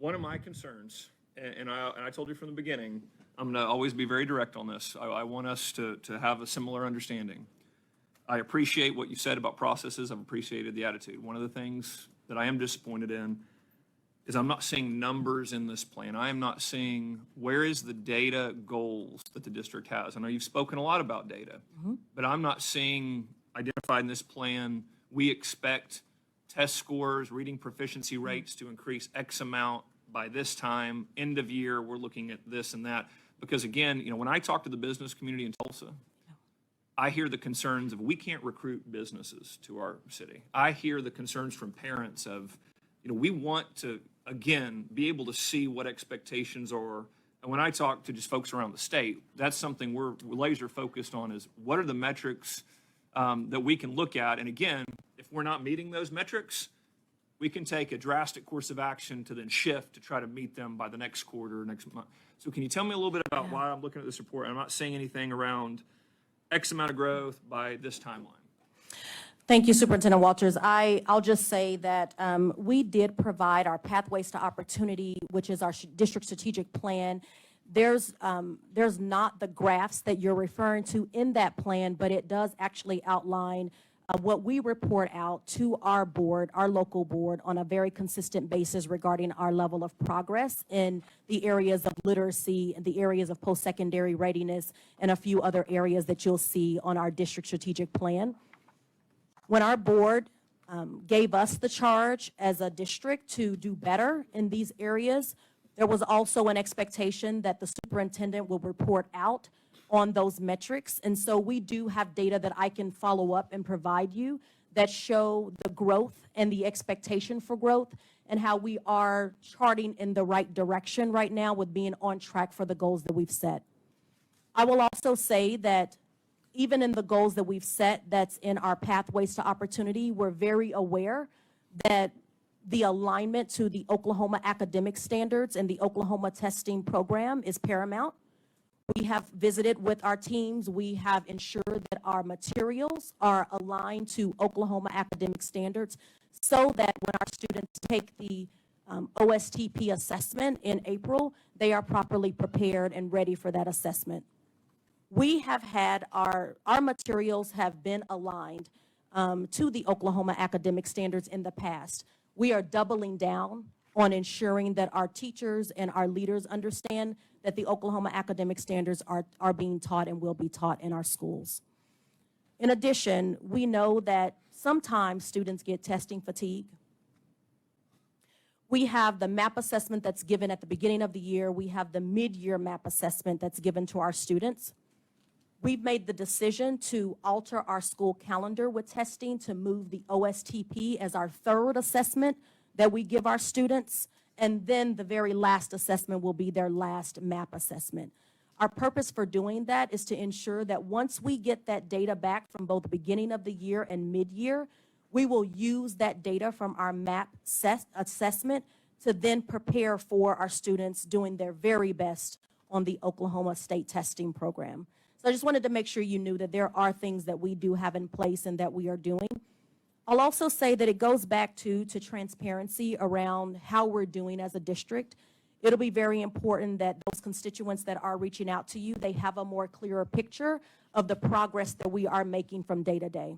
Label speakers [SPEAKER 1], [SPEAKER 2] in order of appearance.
[SPEAKER 1] one of my concerns, and I told you from the beginning, I'm going to always be very direct on this. I want us to have a similar understanding. I appreciate what you said about processes. I've appreciated the attitude. One of the things that I am disappointed in is I'm not seeing numbers in this plan. I am not seeing where is the data goals that the district has. I know you've spoken a lot about data, but I'm not seeing identified in this plan, we expect test scores, reading proficiency rates to increase X amount by this time, end of year, we're looking at this and that. Because again, you know, when I talk to the business community in Tulsa, I hear the concerns of we can't recruit businesses to our city. I hear the concerns from parents of, you know, we want to, again, be able to see what expectations are. And when I talk to just folks around the state, that's something we're laser focused on is what are the metrics that we can look at. And again, if we're not meeting those metrics, we can take a drastic course of action to then shift to try to meet them by the next quarter, next month. So can you tell me a little bit about why I'm looking at this report? I'm not saying anything around X amount of growth by this timeline.
[SPEAKER 2] Thank you, Superintendent Walters. I'll just say that we did provide our Pathways to Opportunity, which is our district strategic plan. There's not the graphs that you're referring to in that plan, but it does actually outline what we report out to our board, our local board, on a very consistent basis regarding our level of progress in the areas of literacy and the areas of post-secondary readiness and a few other areas that you'll see on our district strategic plan. When our board gave us the charge as a district to do better in these areas, there was also an expectation that the superintendent will report out on those metrics. And so we do have data that I can follow up and provide you that show the growth and the expectation for growth and how we are charting in the right direction right now with being on track for the goals that we've set. I will also say that even in the goals that we've set that's in our Pathways to Opportunity, we're very aware that the alignment to the Oklahoma academic standards and the Oklahoma testing program is paramount. We have visited with our teams. We have ensured that our materials are aligned to Oklahoma academic standards so that when our students take the OSTP assessment in April, they are properly prepared and ready for that assessment. We have had our materials have been aligned to the Oklahoma academic standards in the past. We are doubling down on ensuring that our teachers and our leaders understand that the Oklahoma academic standards are being taught and will be taught in our schools. In addition, we know that sometimes students get testing fatigue. We have the MAP assessment that's given at the beginning of the year. We have the mid-year MAP assessment that's given to our students. We've made the decision to alter our school calendar with testing to move the OSTP as our third assessment that we give our students, and then the very last assessment will be their last MAP assessment. Our purpose for doing that is to ensure that once we get that data back from both the beginning of the year and mid-year, we will use that data from our MAP assessment to then prepare for our students doing their very best on the Oklahoma State testing program. So I just wanted to make sure you knew that there are things that we do have in place and that we are doing. I'll also say that it goes back to transparency around how we're doing as a district. It'll be very important that those constituents that are reaching out to you, they have a more clearer picture of the progress that we are making from day to day.